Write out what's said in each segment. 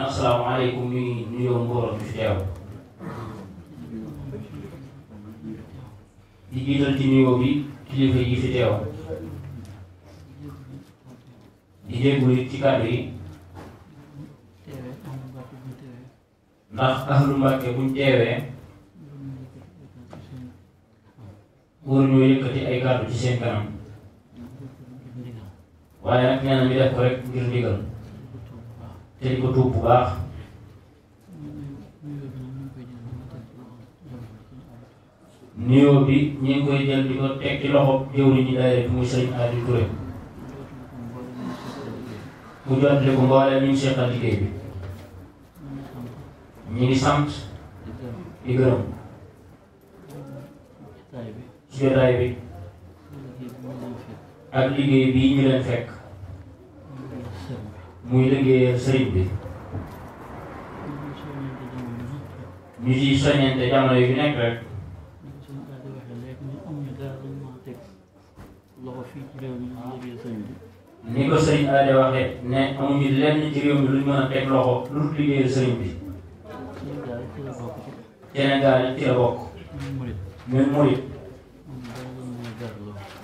asalaamaaleykum ñu ngi nuyoo mbooloo mi fi teew di jiital ci nuyoo bi kilifa yi fi teew di jégalu ci kàddu yi ndax ahlu Mbàkke buñ teewee wóor ñoo yëkkati ay kàddu ci seen kanam waaye nag nee na ñu def ko rek ngir ndigal te di ko tuub bu baax nuyoo bi ñu ngi koy jël di ko teg ci loxo jëwriñ ñi daayira bi muy sëriñ Adi Touré mu jottali ko mbooleem ñu ngi seqal liggéey bi ñu ngi sant di gërëm ci jotaay bi ak liggéey bii ñu leen fekk muy liggéeyal sëriñ bi ñu ciy soññante jamono yu nekk rek ni ko sëriñ Ade waxee ne amuñu lenn ci réew mi luñ mën a teg loxo lu dul liggéeyal sëriñ bi Sénégal ci la bokk ñun murit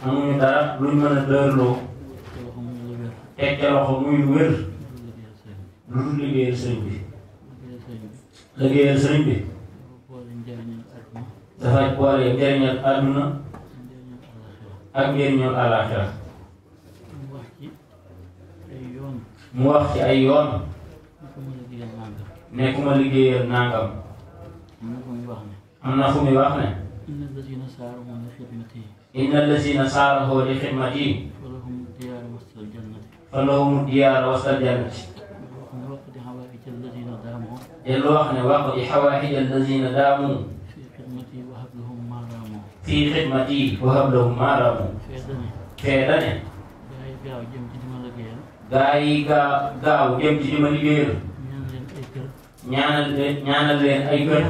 amuñu dara luñ mën a dërloo teg ca loxo muy lu wér lu dul liggéeyal sëriñ bi liggéeyal sëriñ bi dafa boole njëriñal àdduna ak njëriñal àllaaxira mu wax ci ay yoon ne ku ma liggéeyal nangam am na fu muy wax ne inna allazina saarahu li xidmati fa lahum diyaara wastal jannati te lu wax ne wax di xawaahij allazina daamu fii xidmati wa hablahum maaraamu fee dane gaa yi gaaw jëm ci di ma liggéeyal ñaanal leen ay kër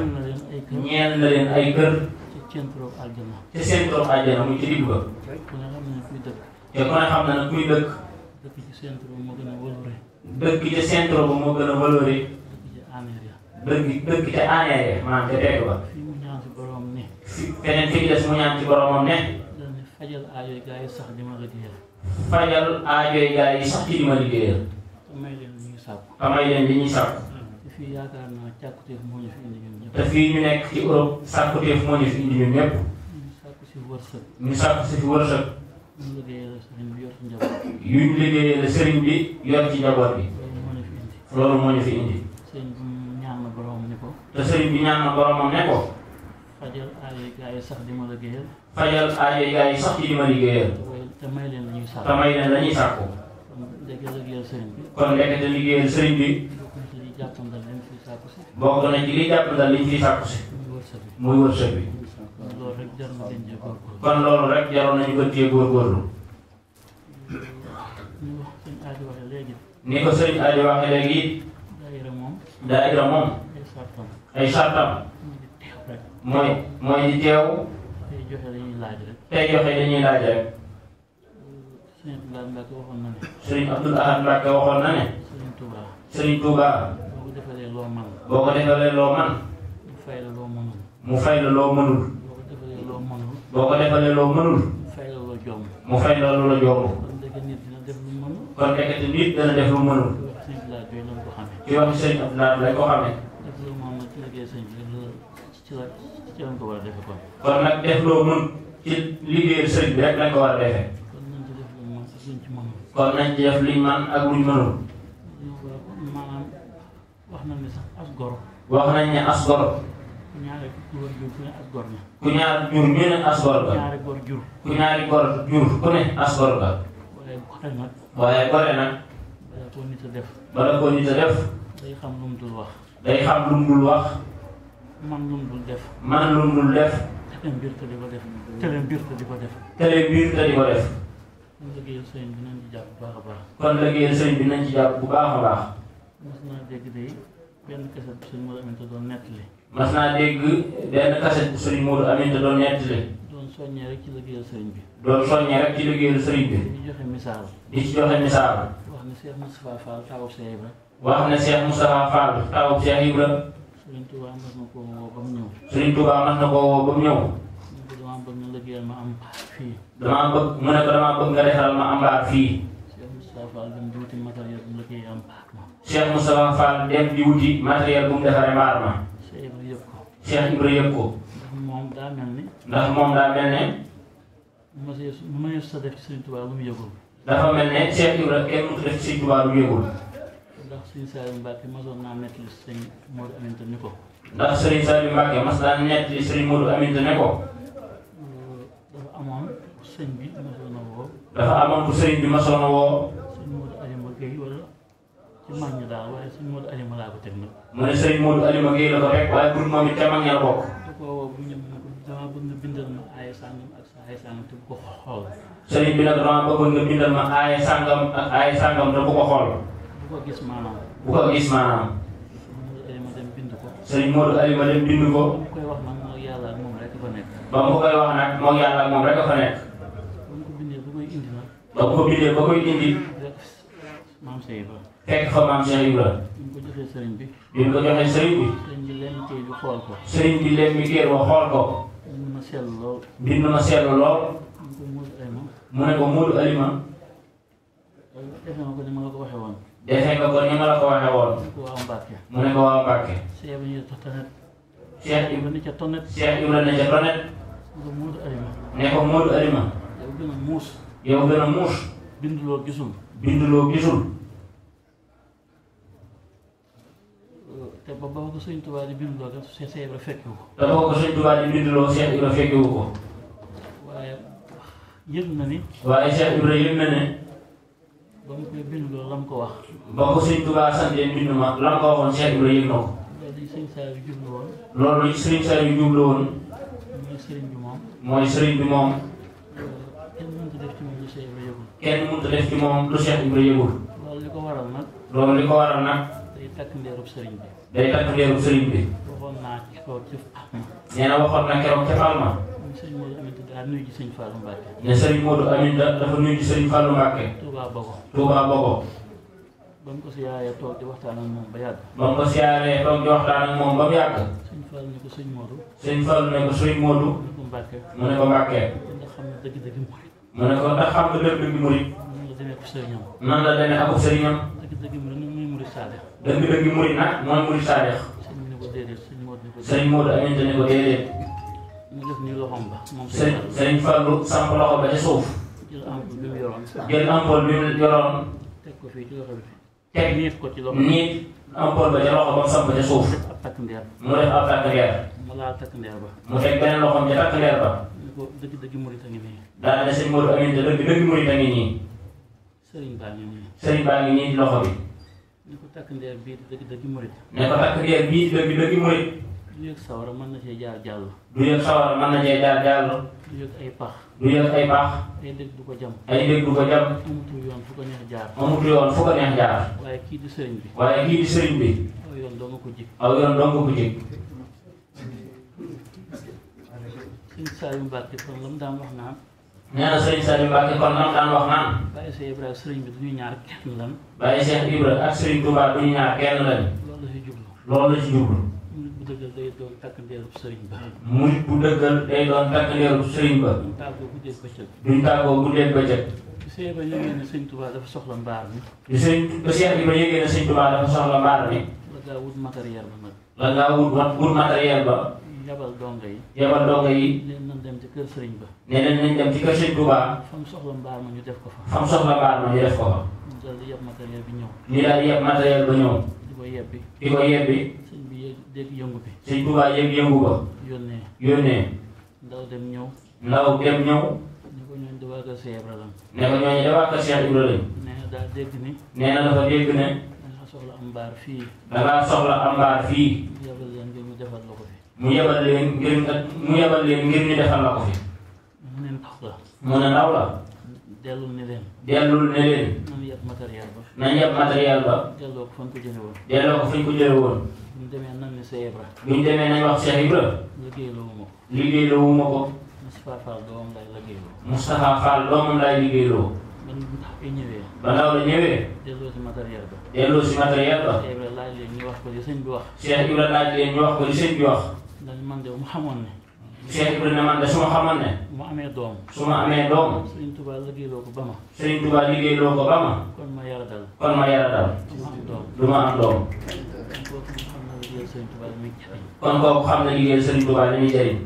ñeel na leen ay kër ca seen trop àjjana muy ci digg ba te ku ne xam na ne kuy dëkk dëkk ca centre ba moo gën a valoré dëkk ca aneer ya maanaam ca tegg ba feneen fi des mu ñaan ci boromam ne fajal aajoy gaa yi sax di ma liggéeyal fajal aajoy gaa yi sax ci di ma liggéeyal tamay leen li ñuy sàkku te fii ñu nekk ci Europe sàkkuteef moo ñu fi indi ñun ñëpp ñu sàkku si fi wërsëg yuñ liggéeyee la sëriñ bi yor ci njaboot bi loolu moo ñu fi indi te sëriñ bi ñaan na boromam ne ko fajal aajoy gaa yi sax di ma liggéeyal fajal aajoy gaa yi sax ci di ma liggéeyal te may leen la ñuy sàkku kon ndekete liggéeyal sëriñ bi bokk na ci li jàppandal liñ fiy sàkku si muy wërsëg bi kon loolu rek jaroon nañu gën cee góorgóorlu ni ko sëriñ Adi waxe léegi it daayira moom ay sartam mooy di teew tey joxe dañuy laaj rek sëriñ Abdul Ahad Mbacke waxoon na ne sëriñ Touba loo man. boo ko defalee loo man. mu fay la loo mënul. mu fay la loo mënul. boo ko defalee loo mënul. boo ko defalee loo mënul. mu fay la loo jomb. mu fay la lu la jomb. kon dëgg nit dina def lu mënul. kon nekkati nit dana def lu mënul. ci wax sëñ Abdoulaye lañ ko xamee. ci wax sëñ Abdoulaye lañ ko xamee. def loo mën ci liggéey sëñ bi ci lañ ko war a defee kon. kon nag def loo mën ci liggéeyal sëriñ bi rek lañ ko war a defee. kon nañ ci def lu mën ak luñ ci mën. kon nañ ci def liñ man ak luñ mënul. maanaam wax nañ ne sax as gor. wax nañ ne as gor. ñaari góor jur ku ne as gor nga. ku ñaar jur ñu ne as gor ga. ñaari góor jur. ku ñaari gor jur ku ne as gor ga. waaye gore nag. waaye gore nag. bala ko nit a def. bala ko nit a def. day xam lu mu dul wax. day xam lu mu dul wax. man lu mu dul def. man lu mu dul def. tële mbir te di ko def. tële mbir te di ko def. tële mbir te di ko def. kon liggéeyal sëriñ bi nañ ci jàpp bu baax a baax. kon liggéeyal sëriñ bi nañ ci jàpp bu baax a baax. mos naa dégg de benn kaset bu sëriñ Modou Aminta doon nettali. mas naa dégg benn kaset bu sëriñ Modou Aminta doon nettali. doon soññee rek ci liggéeyal sëriñ bi. doon soññee rek ci liggéeyal sëriñ bi. di joxe misaal. di ci joxe misaal. wax ne Cheikh Moustapha Fall taw Cheikh Ibra. wax ne Cheikh Moustapha Fall taw Cheikh Ibra. Sëriñ Touba mas na koo woo ba mu ñëw. Sëriñ Touba mas na koo woo ba mu ñëw. mu ko damaa bëgg nga liggéeyal ma am fii. damaa bëgg mu ne ko damaa bëgg nga defaral ma am mbaar fii. Cheikh Moustapha Fall dem di wuti matériel bu mu liggéey am mbaar ma. Cheikh Moustapha Fall dem di wuti matériel bu mu defaree mbaar ma. Cheikh Ibra yëg ko. Cheikh Ibra yëg ko. ndax moom daa mel ni. ndax moom daa mel ne. mënee sa def ci Sëriñ Touba lu mu yëgul. dafa mel ne Cheikh Ibra kenn mënut def ci Sëriñ Touba lu yëgul. ndax Sëriñ Saliou Mbacke masoon naa nettali sëñ Modou Aminta ni ko. ndax Sëriñ Saliou Mbacke mas naa nettali Sëriñ Modou Aminta ne ko. dafa amoon sëñ bi masoon a woo. dafa amoon ku sëriñ bi masoon a woo. sëñ Modou Alima Gueye wala ci mag ñi daal waaye sëñ Modou Alima laa ko teg nag. mu ne Sëriñ Modou Alima Gueye la ko rek waaye pour moom it ca mag ña la bokk. da koo woo bu ñëw ne ko dama bëgg nga bindal ma ay sàngam ak sa ay sàngam te bu ko xool. sëriñ bi nag dama bëggoon nga bindal ma aaye sàngam ak aaye sàngam te bu ko xool. bu ko gis maanaam. bu ko gis maanaam. sëñ Modou Alima dem bind ko. Sëriñ Modou Alima dem bind ko. bu koy wax nag moo yàlla ak moom rek fa nekk. ba mu koy wax nag moom yàlla ak moom rek a fa nekk. ba mu ko bindee bu koy indi nag. ba mu ko bindee ba koy indi. rek maam Cheikh Ibra. fekk fa maam Cheikh Ibra. bi mu ko joxee sëriñ bi. bi mu ko joxee sëriñ bi. sëriñ bi lenn kay bi xool ko. sëriñ bi leen mi kéer wa xool ko. bind ma seetlu lool. bind ma seetlu lool. mu ko Modou Alima. mu ne ko Modou Alima. defe nga ko ni ma la ko waxee woon. defee nga ko ni ma la ko waxee woon. mu ko waaw Mbacke. mu ne ko waa Mbacke. Cheikh Ibra ñu tonet. Cheikh Ibra ni ca tonet. Cheikh Ibra ne ca tonet. mu ko Modou Alima. ne ko Modou Alima. yow gën a muus. yow gën a muus. binduloo gisul. binduloo gisul. te ba ko Sëriñ Tuubaa di binduloo kat Cheikh Ibra fekkiwu ko. te boo ko Sëriñ Tuubaa di binduloo Cheikh Ibra fekkiwu ko. waaye yëg na ni. waaye Cheikh Ibra yëg na ne. ba mu koy binduloo la mu ko wax. ba ko Sëriñ Tuubaa santee bind ma la mu ko waxoon Cheikh Ibra yëg na ko. loolu di Sëriñ Saliou jublu woon. loolu li Sëriñ Saliou jublu woon. mooy sëriñ bi moom. mooy sëriñ bi moom. kenn mënut a def ci moom lu Cheikh Ibra yëgul. kenn mënut a def ci moom lu Cheikh Ibra yëgul. loolu li ko waral nag. loolu li ko waral nag. day takk ndeerub sëriñ bi. day takk ndeerub sëriñ bi. waxoon naa ci kaw ci Fatma. nee na waxoon na keroog ca Palma. sëriñ Modou Aminta daa nuyu ci sëñ Fallou Mbacke. ne sëriñ Modou Aminta dafa nuyu ci sëriñ Fallou Mbacke. Touba Bogo. Touba Bogo. ba mu ko siyaaree toog di waxtaan ak moom ba yàgg. ba mu ko siyaaree toog di waxtaan ak moom ba mu yàgg. sëñ Fallou ne ko sëñ Modou. sëñ Fallou ne ko sëriñ Modou. mu ne ko Mbacke. mu ne ko Mbacke. nga xam ne dëgg-dëgg murit. mu ne ko ndax xam nga dëgg-dëgg murit. nan la demee ko sëriñam. nan la demee akub sëriñam. dëgg-dëgg murit nag muy murit Sadex. dëgg-dëgg murit nag mooy murit Sadex. sëñ bi ne ko déedéet sëñ Modou ne ko déedéet. sëriñ Modou Aminta ne ko déedéet. mu def nii loxoom ba. moom sëriñ Fallou samp loxo ba ca suuf. jël ampoule bi mu yoroon. jël ampoule bi mu yoroon. teg ko fii ci loxo bi. teg niit ko ci loxo. niit ampoule ba ca loxo ba mu samp ca suuf. ab takk ndeer. mu def ab takk ndeer. mu laal takk ndeer ba. mu teg beneen loxoom ca takk ndeer ba. mu ne ko dëgg-dëgg murit a ngi nii. daal ne sëñ Modou Aminta dëgg-dëgg murit a ngi nii. sëriñ baa ngi nii. sëriñ baa ngi nii di loxo bi. ni ko takk ndeer bii di dëgg-dëgg murit. ne ko takk ndeer bii dëgg-dëgg murit. du yëg sawara mën na cee jaar jàll. du yëg sawara mën na cee jaar jàll. du yëg ay pax. du yëg ay baax. ay dëgg du ko jam. ay dégg du ko jam. amutul yoon fu ko neex jaar. amutu yoon fu ko neex jaar. waaye kii di sëriñ bi. waaye kii di sëriñ bi. aw yoon doo nga ko jig. aw yoon dong ko jig. sëñ Saliou Mbacke kon la mu daan wax naan. nee na sëriñ Saliou Mbacke kon nam daan wax naan. bàyyi Cheikh Ibrahima sëriñ bi du ñu ñaar kenn lan. bàyyi Cheikh Ibra ak sëriñ Touba du ñu ñaar kenn lañ. loolu la fi jublu. loolu la ci jublu. murit bu dëggal day doon takk ndeeru sëriñ ba. murit bu dëggal day doon takk ndeeru sëriñ ba. duñ tàggoo guddeeg bëccëg. duñ tàggoo guddeeg bëccëg. bu see ba yëgee ne sëñ Tuubaa dafa soxla mbaar mi. bu Seex Ibra yëgee ne sëñ Tuubaa dafa soxla mbaar mi. la ngaa wut matériel ba nag. la ngaa wut matériel ba. yabal donga yi. yabal donga yi. leen nañ dem ci kër sëriñ ba. nee nañ dem ci kër sëñ Tuubaa. fa mu soxla mbaar ma ñu def ko fa. fa mu soxla mbaar ma ñu def ko fa. ñu daal di yeb matériel bi ñëw. ñu daal di yeb matériel ba ñëw. di ko yebbi. di ko yebbi. sëñ bi dégg yëngu bi. sëñ Tuubaa yëngu ba. yónnee. ndaw dem ñëw. ni ko ñooñu di waa kër Cheikh Ibra lañ. ne ko ñooñu di waa kër Cheikh Ibra lañ. nee na daal dégg ni. nee na dafa dégg ne. dangaa soxla am mbaar fii. dangaa soxla am mbaar fii. mu yebal leen ngir ñu defal la ko fi. mu yebal leen ngir ñu defal la ko fi. mu ne ndaw la. mu ne ndaw la. dellul ne leen. nañ yeb matériel ba. delloo ko fañ ko jële woon. bu ñu demee nan ni Cheikh Ibra. bu ñu demee nañ wax Cheikh Ibra. liggéeyloo ma ko. Moustapha Fall doomam lay liggéeyloo. Moustapha Fall doomam lay liggéeyloo. ba ndax ay ñëwee. ba ndaw la ñëwee. delloo si matériel ba. Cheikh Ibra laaj leen ñu wax ko li sëñ bi wax. Cheikh Ibra laaj leen ñu wax ko li sëñ bi wax. ndax man de mu xamoon ne. Cheikh Ibra ne man de su ma xamoon ne. mu amee doom. su ma amee doom. Sëriñ Tuubaa liggéeyloo ko ba ma. kon ma yara dal. du ma am doom. kon kooku xam na liggéeyal Sëriñ Tuubaa li muy jëriñ.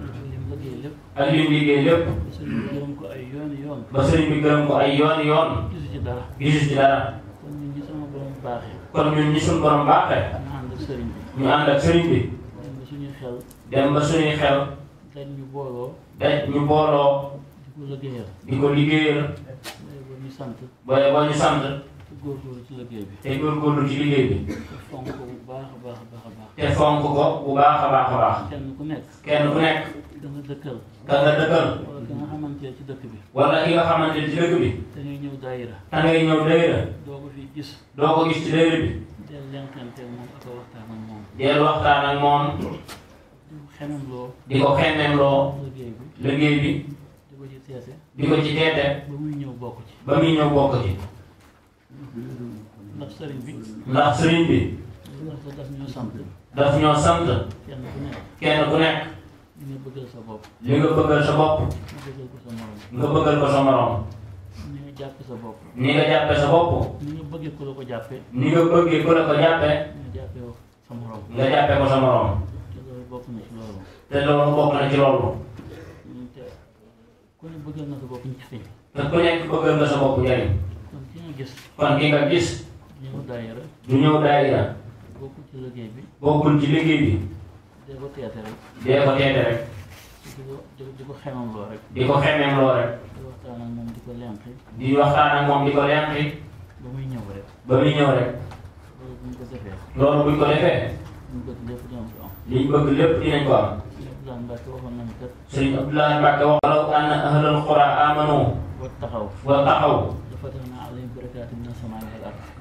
ak li mu liggéey lépp. ba sëriñ bi gërëm ko ay yoon. gisu ci dara. kon ñun ñi suñu borom baaxee. ñu ànd ak sëriñ bi. dem ba suñuy xel. daj ñu booloo. di ko liggéeyal. booy boo ñu sant. te góorgóorlu ci liggéey bi. te fonk ko bu baax a baax. kenn ku nekk. da nga dëkkal. wala ki nga xamante ci dëkk bi. te ngay ñëw daayira. doo ko fi gis. ci daayira bi. del lenkante moom ak waxtaan ak moom. del waxtaan ak moom. di ko xememloo. liggéey bi. di ko ci teete. ba muy ñëw bokk ci. ndax sëriñ bi. daf ñoo sant. kenn ku nekk. li nga bëggal sa bopp. nga bëggal ko sa morom. ni nga jàppe sa bopp. ni nga bëggee ku la ko jàppe. nga jàppe ko sa morom. te loolu bokk na ci loolu. ku ne bëggal na sa bopp njariñ. te ku nekk bëggal nga sa bopp njariñ. kon ki nga gis. du ñëw daayira. bokkul ci liggéey bi. dee ko teete rek. di ko xememloo rek. di waxtaan ak moom di ko lenqi. ba muy ñëw rek. loolu buñ ko defee. liñ bëgg lépp dinañ ko am. Sëriñ Abdoulaye Mbacke wax walaw anna ahlal qura amanu wa taxaw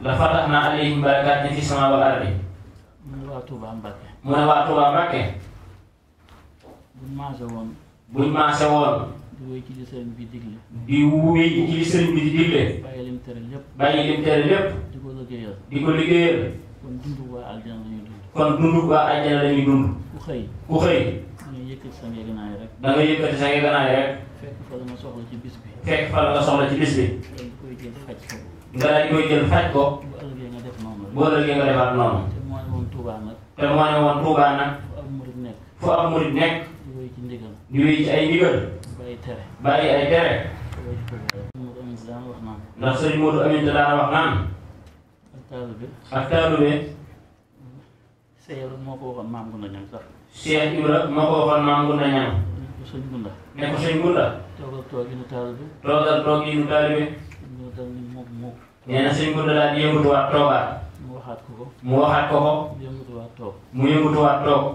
la fataxna alayhim barakatin fi sama wal ardi. mu ne waa Touba Mbacke. buñ maase woon. di wéy ci li sëriñ bi digle. bàyyi lim tere lépp. di ko liggéeyal. kon dundu waa aljana la ñuy dund. ku xëy. da nga yëkkati sa ngeganaay rek. fekk fa la nga soxla ci bis bi. nga daal di koy jël faj ko. bu ëllëgee nga defaat noonu. te moo ne woon Tuubaa nag. fu ab murit nekk. di wéy ci ay ndigal. bàyyi ay tere. ndax sëriñ Modou Aminta daana wax naan. ak taalube. Cheikh Ibra moo ko waxoon maam Gunda Ñaŋ sax. Cheikh Ibra moo ko waxoon maam Gunda Ñaŋ. ne ko sëñ Gunda. toogal tooginu taalibe. nee na sëñ Gunda daal di yëngutuwaat toogaat. mu waxaat ko ko. mu yëngutuwaat toog.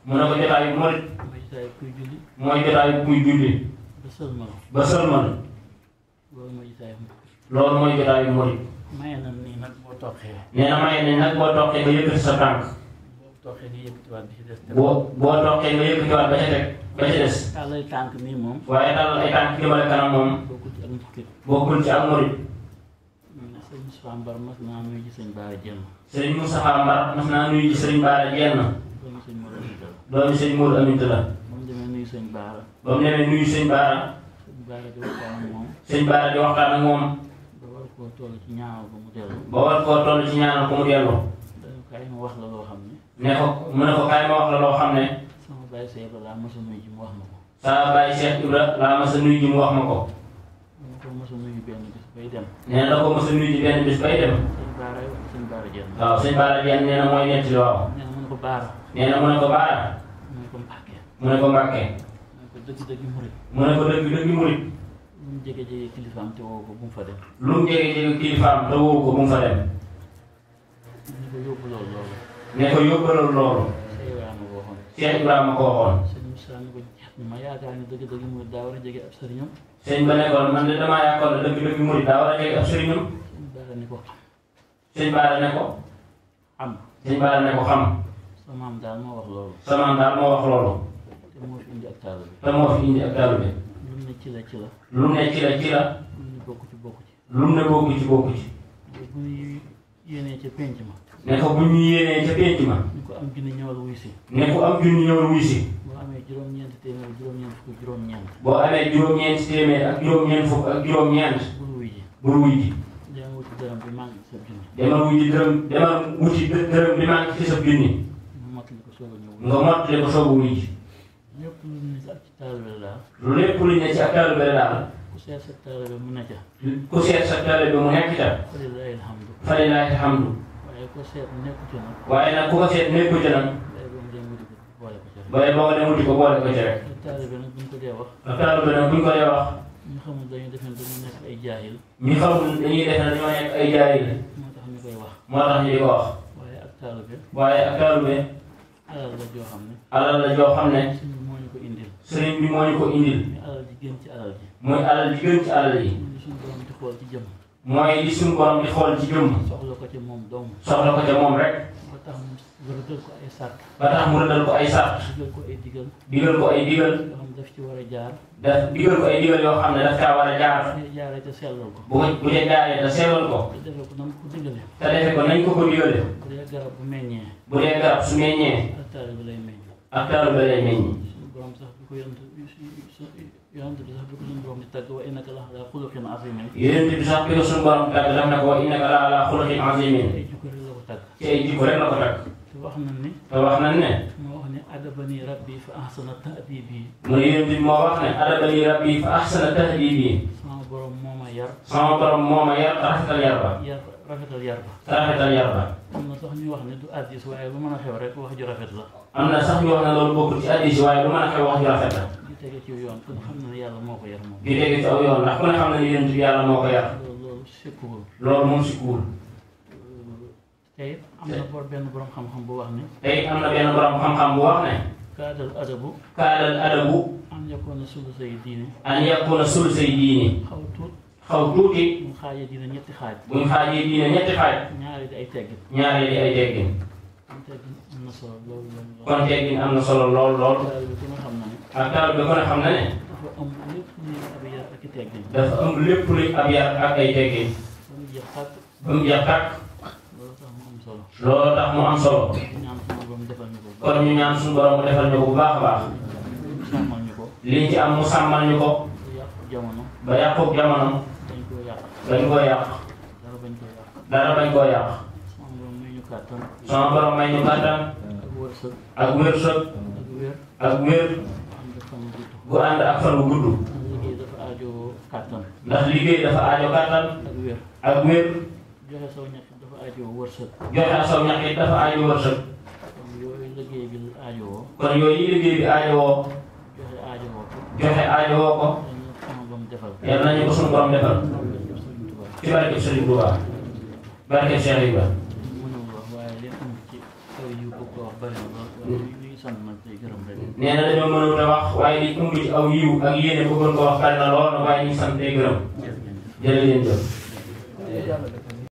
mu ne ko jotaayu murit. mooy jotaayu kuy julli. ba sëlmal. loolu mooy jotaayu murit. maye nañ nii nag boo toqee. nee na maye nañ nag boo toqee nga yëkkati sa tànk. boo toqee nga yëkkatiwaat ba ca teg ba ca des. tàllal tànk nii moom. waaye tàllal ay tànk jëmale kanam moom. bokkul ci ak murit. sëñ Moustapha Mbar mas naa nuyu ci sëñ Baara Jenn. sëñ Moustapha Mbar mas naa nuyu ci sëñ Baara Jenn. doomi sëñ Modou Aminta la. doomi sëñ Modou Aminta la. ba mu demee nuyu sëñ Baara. ba mu demee nuyu sëñ Baara. sëñ Baara di waxtaan ak moom. sëñ Baara di waxtaan ak moom. ba war koo toll ci ñaanal ko mu dellu. ba war koo toll ci ñaanal ko mu dellu. dañu kaay ma wax la loo xam ne. ne ko mu ne ko kaay ma wax la loo xam ne. sama baay Cheikh Ibra laa mos a nuyu ji mu wax ma ko. sama baay Cheikh Ibra laa mos a nuyu ji mu wax ma ko. dama ko mos a nuyu benn bis bay dem. nee na da ko mos a nuyu ji benn bis bay dem. sëñ Baara Jenn. waaw sëñ Baara Jenn nee na mooy nettali waaw. nee na mu ne ko Baara. nee na mu ne ko Baara. mu ne ko Mbàkke. mu ne ko Mbàkke. mu ne ko dëgg-dëgg murit. mu ne ko dëgg-dëgg murit. lu mu jege-jege kilifaam te woo ko bu mu fa dem. lu mu jege-jege kilifaam te woo ko bu mu fa dem. ne ko yóbbu loolu. ne ko yóbbalal loolu. Cheikh Ibrahima ko waxoon. Cheikh Ibrahima ko waxoon. sëñ Moussa ne ko ma yaakaar ne dëgg-dëgg murit daa war a jege ab sëriñam. sëñ ba nekkoon man de damaa yaakaar ne dëgg-dëgg murit daa war a jege ab sëriñam. sëñ Baara ne ko xam. sëñ Baara ne ko. xam. sëñ Baara ne ko xam. sa maam daal moo wax loolu. sa maam daal moo wax loolu. te moo fi indi ak taalu bi. te moo fi indi ak taalu bi. lu mu ne ci la ci la. lu mu ne ci la ci la. lu mu ne bokku ci bokku ci. lu mu ne bokku ci bokku ci. bu ñu yéenee ca penc ma. ne ko bu ñu yéenee ca penc ma. ñu ko am junni ñëwal wuy si. ne ko am junni ñëwal wuy si. boo amee juróom-ñeenti téeméer juróom-ñeent fukk juróom-ñeent. boo amee juróom-ñeenti téeméer ak juróom-ñeent fukk ak juróom-ñeent. bul wuy ji. bul wuy ji. demal wuti dërëm bi manqué ci sa junni. demal wuy ji dërëm demal wuti dërëm bi manqué ci sa junni. nga mottali ko soog a ñëw. nga mottali ko soog a wuy ji. lépp lu ne ci ak ci taalibe la daal. lépp lu ne ci ak taalibe la daal. ku seet sa taalibe mu ne ca. ku seet sa taalibe mu nekk ca. falillaahi alhamdu. falillaahi alhamdu. waaye ko seet nekku ca nag. waaye nag ku ko seet nekku ca nag. day boobu dem wuti ko boole ko ca rek. waaye boo ko dem wuti ko boole ko ca rek. ak taalibe nag buñ ko dee wax. ak taalibe nag buñ ko dee wax. ñu xamul dañuy defe ne dañu nekk ay jaahil. ñi xamul dañuy def ne dañoo nekk ay jaayil. moo tax ñu koy wax. moo tax ñu di ko wax. waaye ak taalibe. waaye ak taalibe. alal la joo xam ne. alal la joo xam ne. suñu moo ñu ko indil. sëriñ bi moo ñu ko indil. muy alal ji gën ci alal ji. mooy alal ji gën ci alal yi. ñu suñu borom di xool ci jëm. mooy li suñu borom di xool ci jëmm. soxla ko ci moom dong. soxla ko ca moom rek. ba tax mu rëddal ko ay sàrt. ba tax mu rëddal ko ay sart. digal ko ay digal. digal ko ay digal. yoo xam ne daf ci war a jaar. digal ko ay digal yoo xam ne daf caa war a jaar. bu dee jaaree te sellal ko. bu dee jaaree te sellal ko. te defee ko nam ko digalee. te defe ko nañ ko ko digale. bu dee garab bu meññee. bu dee garab su meññee. ak taalibe lay meññ. ak taalibe lay meññ. suñu borom sax bi ko yonent bi sax bi ko suñu borom di tàgg wa innaka la ala xuluqin azimin. yonent bi sax bi ko suñu borom tàgg daf na ko wa innaka la ala xuluqin azimin. ay jikko rek la ko tàgg. ci ay jikko rek la ko tàgg. te wax nañ ni. te wax nañ ne. moo wax ne adabani rabbi fa ahsana ta'dibi. mu ne yonent bi moo wax ne adabani rabbi fa ahsana tahdibi. sama borom moo ma yar. sama borom moo ma yar rafetal yar ba. rafetal yar ba. rafetal yar ba. am na sax ñu wax ne du addis waaye lu mën a xew rek wax ju rafet la. am na sax ñu wax ne loolu bokkul ci hadiis waaye lu mën a xew wax ju rafet la. di tege ci yoon kon xam na ne yàlla moo ko yar moom. di tege ci aw yoon ndax ku ne xam na ni yonent bi yàlla moo ko yar. loolu sikkuwul. loolu moom sikkuwul. tey am na benn borom xam-xam bu wax ne. tey am na benn borom xam-xam bu wax ne. kaadal adabu. kaadal adabu. an yakuna sulusay diine. an yakuna sulusay diine. xaw tuuti. buñ xaajee diine ñetti xaaj. buñ xaajee diine ñetti xaaj. ñaari di ay teggin. ñaari di ay teggin. kon teggin am na solo lool lool. kon teggin am na solo lool lool. taalibe ku ne xam na ne. ak taalibe ku ne xam na ne. dafa am lépp luy ab yar ak i teggin. dafa am lépp luy ab yar ak ay teggin. ba mu jeex tàkk. ba mu jeex tàkk. loolu tax mu am solo. loolu tax mu am solo. ñaan sama borom defal ñu ko. kon ñu ñaan suñu borom mu defal ñu ko bu baax a baax. sàmmal ñu ko. liñ ci am mu sàmmal ñu ko. ba yàqu jamono. ba yàqu jamono. dañ koo yàq. bañ koo yàq. dara bañ koo yàq. dara bañ koo yàq. sama borom may ñu kàttan. sama borom may ñu kàttan. ak wërsëg. ak wërsëg. ak wér. ak wér. ànd ak fan bu gudd. gu ànd ak fan bu gudd. liggéey dafa aajoo kàttan. ndax liggéey dafa aajo kàttan. ak wér. ak wér. joxe saw ñàkk dafa aajoo wërsëg. joxe saw ñax it dafa aajo wërsëg. kon yooyu liggéey bi aajowoo. kon yooyu liggéey bi aajowoo. joxe aajowoo ko. joxe aajowoo ko. dañu sama borom defal. yal nañu ko suñu borom defal. ci barke Sëriñ Tuubaa. barke Cheikh Ibra. mënul wax waaye li am ci kaw yu bëgg ko wax bari na lool. waaye ñu ngi sant nag tey gërëm rek. nee na dañoo mënul a wax waaye li ëmb ci aw yiw ak yéene bëggoon ko wax bari na lool waaye ñu ngi sant tey gërëm. jërë ngeen jëf.